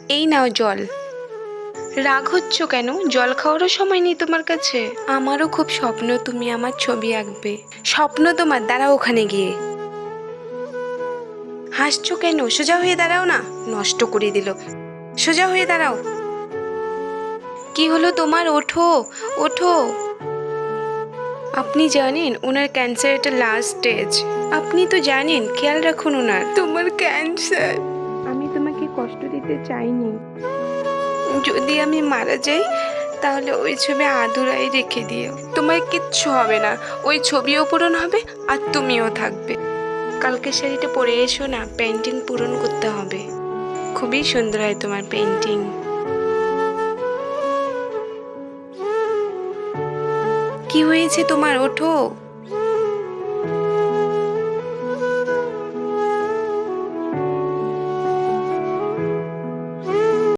এই নাও জল। রাগ হচ্ছ কেন? জল খাওয়ারও সময় নেই তোমার কাছে? আমারও খুব স্বপ্ন তুমি আমার ছবি আঁকবে। স্বপ্ন তোমার, দাঁড়াও ওখানে গিয়ে। হাসছো কেন? সোজা হয়ে দাঁড়াও না। নষ্ট করে দিল। সোজা হয়ে দাঁড়াও। কি হলো তোমার? ওঠো, ওঠো। আপনি জানেন ওনার ক্যান্সার এটা লাস্ট স্টেজ। আপনি তো জানেন, খেয়াল রাখুন ওনার। তোমার ক্যান্সার। আমি তোমাকে কষ্ট দিতে চাইনি। যদি আমি মারা যাই তাহলে ওই ছবি আধুরাই রেখে দিও। তোমার কিচ্ছু হবে না, ওই ছবিও পূরণ হবে আর তুমিও থাকবে। কালকে শাড়িটা পরে এসো না, পেন্টিং পূরণ করতে হবে। খুবই সুন্দর হয় তোমার পেন্টিং। কি হয়েছে তোমার? ওঠো।